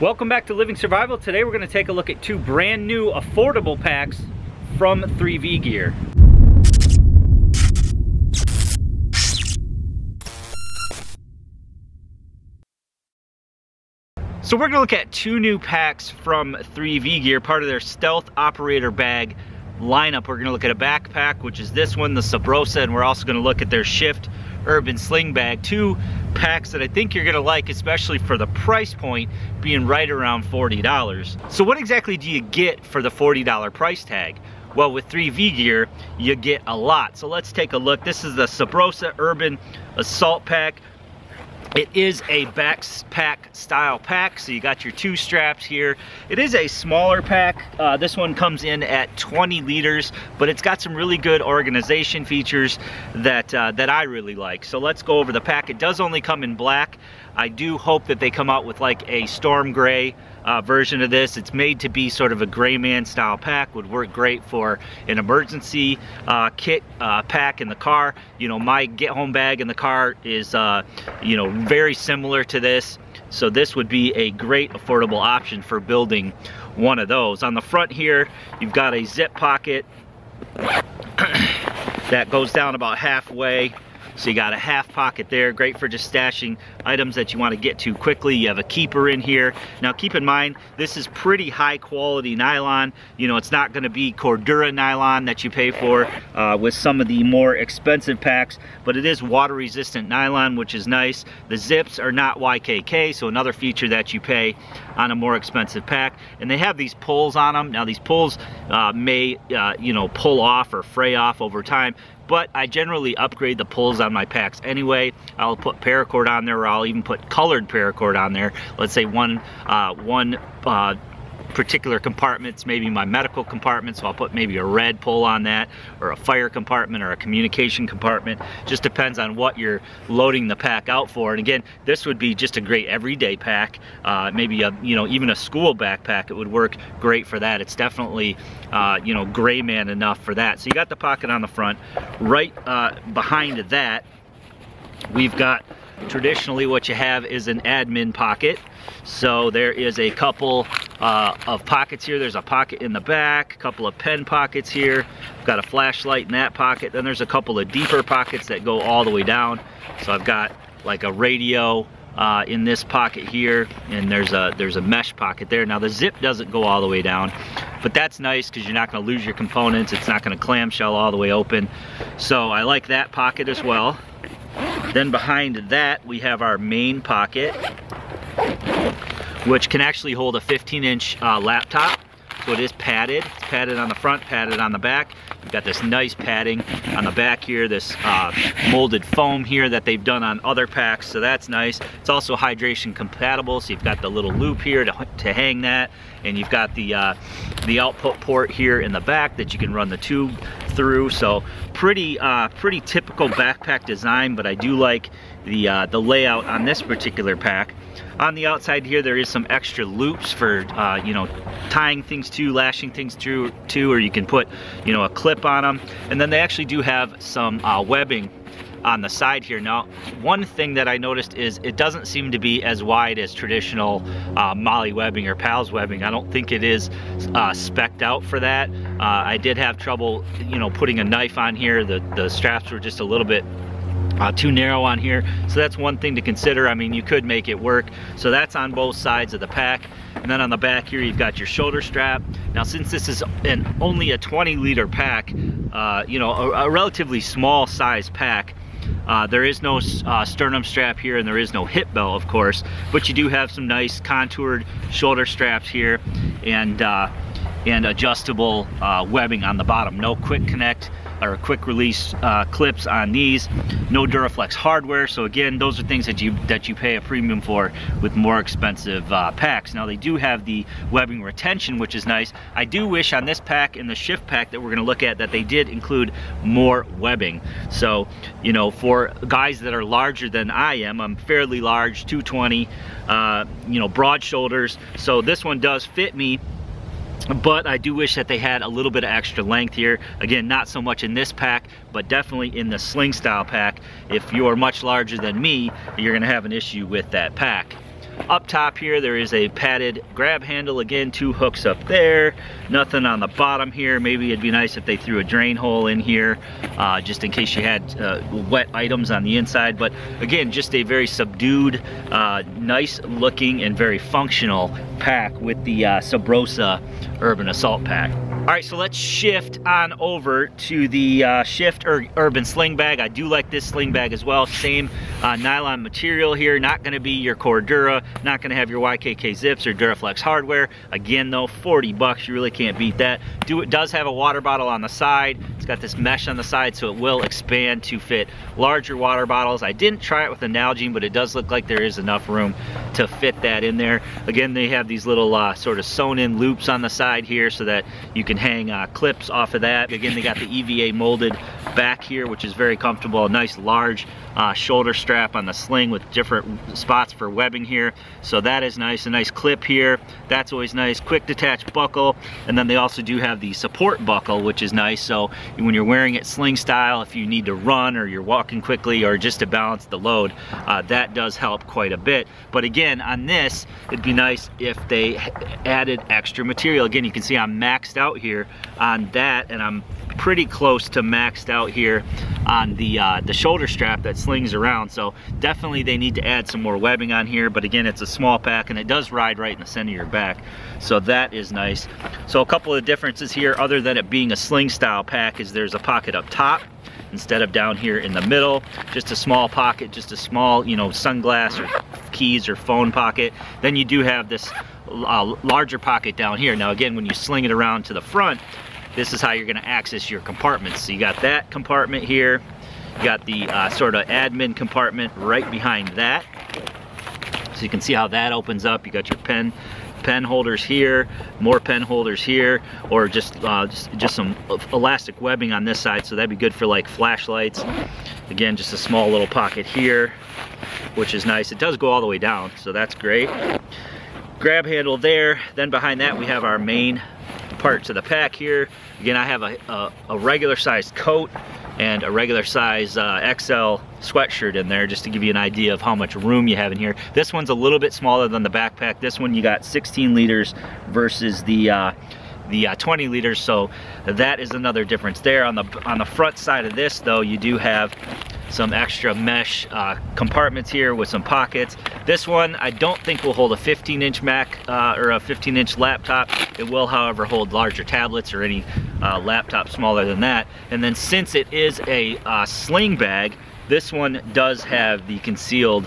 Welcome back to Living Survival. Today we're going to take a look at two brand new affordable packs from 3V Gear. So we're going to look at two new packs from 3V Gear, part of their Stealth Operator Bag lineup. We're going to look at a backpack, which is this one, the Subrosa, and we're also going to look at their Shift Urban Sling Bag. Two packs that I think you're going to like, especially for the price point being right around $40. So what exactly do you get for the $40 price tag? Well, with 3V Gear, you get a lot. So let's take a look. This is the Sabrosa Urban Assault Pack. It is a backpack style pack, so you got your two straps here. It is a smaller pack. This one comes in at 20 liters, but it's got some really good organization features that I really like. So let's go over the pack. It does only come in black. I do hope that they come out with like a storm gray version of this. It's made to be sort of a gray man style pack. Would work great for an emergency kit pack in the car. You know, my get home bag in the car is you know, very similar to this. So this would be a great affordable option for building one of those. On the front here, you've got a zip pocket that goes down about halfway. So you got a half pocket there, great for just stashing items that you want to get to quickly. You have a keeper in here. Now keep in mind, this is pretty high quality nylon. You know, it's not going to be Cordura nylon that you pay for with some of the more expensive packs, but it is water resistant nylon, which is nice. The zips are not YKK, so another feature that you pay on a more expensive pack. And they have these pulls on them. Now these pulls may you know, pull off or fray off over time, but I generally upgrade the pulls on my packs anyway. I'll put paracord on there, or I'll even put colored paracord on there. Let's say one particular compartment's maybe my medical compartment, so I'll put maybe a red pull on that, or a fire compartment, or a communication compartment. Just depends on what you're loading the pack out for. And again, this would be just a great everyday pack. Maybe a, you know, even a school backpack, it would work great for that. It's definitely you know, gray man enough for that. So you got the pocket on the front. Right behind that, we've got traditionally what you have is an admin pocket. So there is a couple of pockets here. There's a pocket in the back, a couple of pen pockets here. I've got a flashlight in that pocket. Then there's a couple of deeper pockets that go all the way down. So I've got like a radio in this pocket here, and there's a mesh pocket there. Now the zip doesn't go all the way down, but that's nice because you're not going to lose your components. It's not going to clamshell all the way open. So I like that pocket as well. Then behind that we have our main pocket, which can actually hold a 15-inch laptop. So it is padded. It's padded on the front, padded on the back. You've got this nice padding on the back here, this molded foam here that they've done on other packs, so that's nice. It's also hydration compatible, so you've got the little loop here to hang that, and you've got the output port here in the back that you can run the tube through. So pretty typical backpack design, but I do like the layout on this particular pack. On the outside here, there is some extra loops for you know, tying things to, lashing things to, or you can put, you know, a clip on them. And then they actually do have some webbing on the side here. Now, one thing that I noticed is it doesn't seem to be as wide as traditional Molly webbing or Pals webbing. I don't think it is spec'd out for that. I did have trouble, you know, putting a knife on here. The straps were just a little bit too narrow on here, so that's one thing to consider. I mean, you could make it work. So that's on both sides of the pack. And then on the back here, you've got your shoulder strap. Now, since this is only a 20-liter pack, you know, a relatively small size pack, there is no sternum strap here, and there is no hip belt, of course, but you do have some nice contoured shoulder straps here, and adjustable webbing on the bottom. No quick connect or quick release clips on these. No Duraflex hardware. So again, those are things that you pay a premium for with more expensive packs. Now they do have the webbing retention, which is nice. I do wish on this pack and the Shift pack that we're going to look at that they did include more webbing. So, you know, for guys that are larger than I am, I'm fairly large, 220, you know, broad shoulders. So this one does fit me. But I do wish that they had a little bit of extra length here. Again, not so much in this pack, but definitely in the Sling style pack. If you're much larger than me, you're gonna have an issue with that pack. Up top here, there is a padded grab handle. Again, 2 hooks up there. Nothing on the bottom here. Maybe it'd be nice if they threw a drain hole in here, just in case you had wet items on the inside. But again, just a very subdued, nice looking and very functional pack with the Subrosa Urban Assault Pack. All right, so let's shift on over to the Shift Urban Sling Bag. I do like this sling bag as well. Same nylon material here. Not going to be your Cordura. Not going to have your YKK zips or Duraflex hardware. Again, though, 40 bucks. You really can't beat that. It does have a water bottle on the side. It's got this mesh on the side, so it will expand to fit larger water bottles. I didn't try it with an Nalgene, but it does look like there is enough room to fit that in there. Again, they have these little sort of sewn-in loops on the side here so that you can hang clips off of that. Again, they got the EVA molded back here, which is very comfortable. A nice large shoulder strap on the sling with different spots for webbing here, so that is nice. A nice clip here, that's always nice. Quick detach buckle, and then they also do have the support buckle, which is nice. So when you're wearing it sling style, if you need to run or you're walking quickly or just to balance the load, that does help quite a bit. But again, on this, it'd be nice if they added extra material. Again, you can see I'm maxed out here on that, and I'm pretty close to maxed out here on the shoulder strap that slings around. So definitely they need to add some more webbing on here. But again, it's a small pack and it does ride right in the center of your back, so that is nice. So a couple of differences here, other than it being a sling style pack, is there's a pocket up top instead of down here in the middle. Just a small pocket, just a small, you know, sunglass or keys or phone pocket. Then you do have this larger pocket down here. Now again, when you sling it around to the front, this is how you're going to access your compartments. So you got that compartment here, you got the sort of admin compartment right behind that. So you can see how that opens up. You got your pen holders here, more pen holders here, or just some elastic webbing on this side, so that'd be good for like flashlights. Again, just a small little pocket here, which is nice. It does go all the way down, so that's great. Grab handle there. Then behind that we have our main part to the pack here. Again, I have a regular sized coat and a regular size XL sweatshirt in there, just to give you an idea of how much room you have in here. This one's a little bit smaller than the backpack. This one you got 16 liters versus the 20 liters, so that is another difference there. On the front side of this though, you do have some extra mesh compartments here with some pockets. This one I don't think will hold a 15-inch Mac or a 15-inch laptop. It will, however, hold larger tablets or any laptop smaller than that. And then since it is a sling bag, this one does have the concealed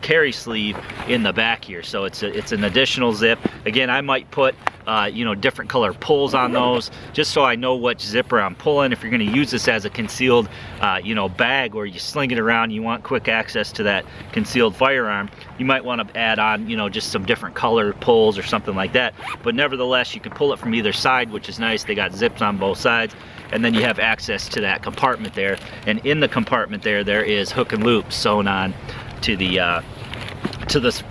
carry sleeve in the back here, so it's an additional zip. Again, I might put you know, different color pulls on those, just so I know what zipper I'm pulling. If you're going to use this as a concealed you know, bag where you sling it around, you want quick access to that concealed firearm, you might want to add on, you know, just some different color pulls or something like that. But nevertheless, you can pull it from either side, which is nice. They got zips on both sides, and then you have access to that compartment there. And in the compartment there is hook and loop sewn on to the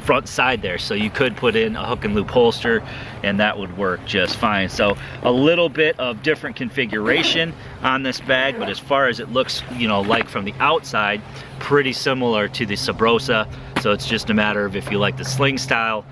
front side there, so you could put in a hook and loop holster and that would work just fine. So a little bit of different configuration on this bag, but as far as it looks, you know, like from the outside, pretty similar to the Sabrosa. So it's just a matter of if you like the sling style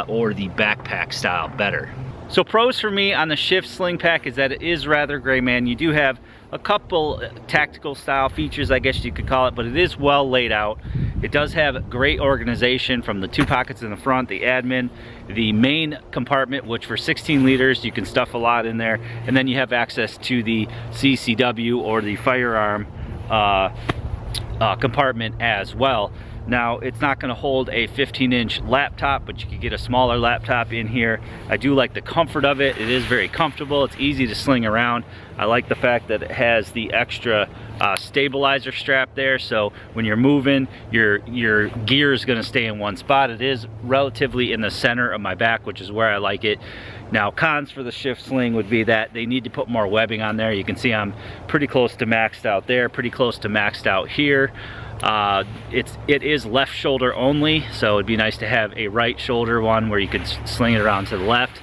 or the backpack style better. So pros for me on the Shift Sling Pack is that it is rather gray, man. You do have a couple tactical style features, I guess you could call it, but it is well laid out. It does have great organization from the 2 pockets in the front, the admin, the main compartment, which for 16 liters, you can stuff a lot in there. And then you have access to the CCW or the firearm compartment as well. Now, it's not going to hold a 15-inch laptop, but you can get a smaller laptop in here. I do like the comfort of it. It is very comfortable. It's easy to sling around. I like the fact that it has the extra stabilizer strap there, so when you're moving, your gear is going to stay in one spot. It is relatively in the center of my back, which is where I like it. Now, cons for the Shift Sling would be that they need to put more webbing on there. You can see I'm pretty close to maxed out there, pretty close to maxed out here. It is left shoulder only, so it'd be nice to have a right shoulder one where you could sling it around to the left.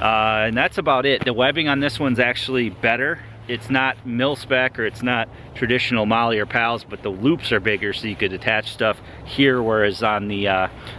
And that's about it. The webbing on this one's actually better it's not mil spec or it's not traditional Molly or Pals, but the loops are bigger, so you could attach stuff here, whereas on the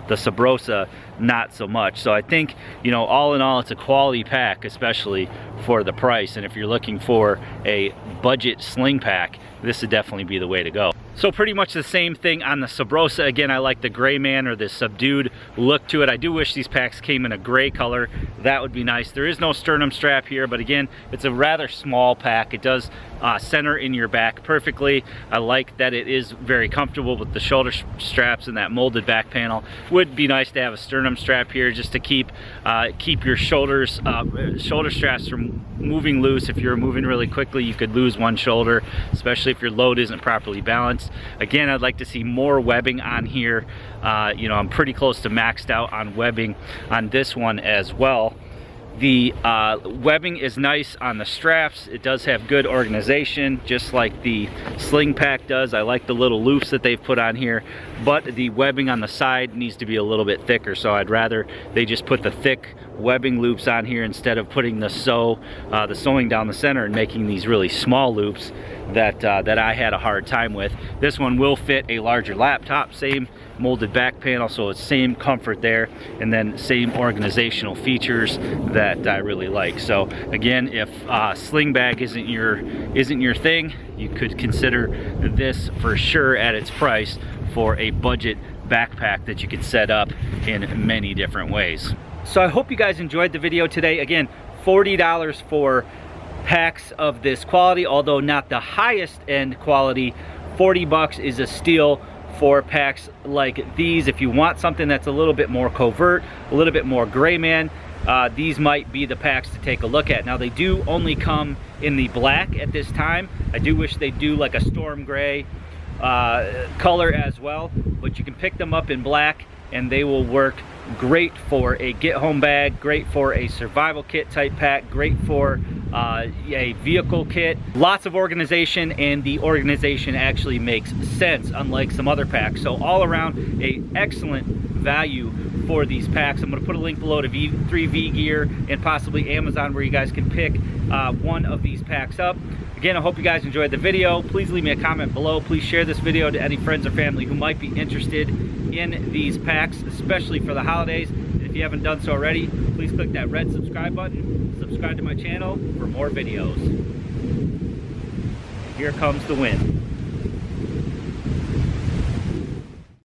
Subrosa, not so much. So I think, you know, all in all, it's a quality pack, especially for the price. And if you're looking for a budget sling pack, this would definitely be the way to go. So pretty much the same thing on the Sabrosa. Again, I like the gray man or the subdued look to it. I do wish these packs came in a gray color. That would be nice. There is no sternum strap here, but again, it's a rather small pack. It does center in your back perfectly. I like that it is very comfortable with the shoulder straps and that molded back panel. Would be nice to have a sternum strap here just to keep your shoulder straps from moving loose. If you're moving really quickly, you could lose one shoulder, especially if your load isn't properly balanced. Again, I'd like to see more webbing on here. You know, I'm pretty close to maxed out on webbing on this one as well. The webbing is nice on the straps. It does have good organization, just like the Sling pack does. I like the little loops that they've put on here, but the webbing on the side needs to be a little bit thicker, so I'd rather they just put the thick webbing loops on here instead of putting the sewing down the center and making these really small loops that I had a hard time with. This one will fit a larger laptop, same molded back panel, so it's same comfort there, and then same organizational features that I really like. So again, if sling bag isn't your thing, you could consider this for sure at its price for a budget backpack that you could set up in many different ways. So I hope you guys enjoyed the video today. Again, $40 for packs of this quality, although not the highest end quality. 40 bucks is a steal for packs like these. If you want something that's a little bit more covert, a little bit more gray man, these might be the packs to take a look at. Now, they do only come in the black at this time. I do wish they'd do like a storm gray color as well, but you can pick them up in black and they will work great for a get home bag, great for a survival kit type pack, great for a vehicle kit. Lots of organization, and the organization actually makes sense, unlike some other packs. So all around, a excellent value for these packs. I'm going to put a link below to 3V Gear and possibly Amazon, where you guys can pick one of these packs up. Again, I hope you guys enjoyed the video. Please leave me a comment below. Please share this video to any friends or family who might be interested in these packs, especially for the holidays. And if you haven't done so already, please click that red subscribe button. Subscribe to my channel for more videos. Here comes the wind.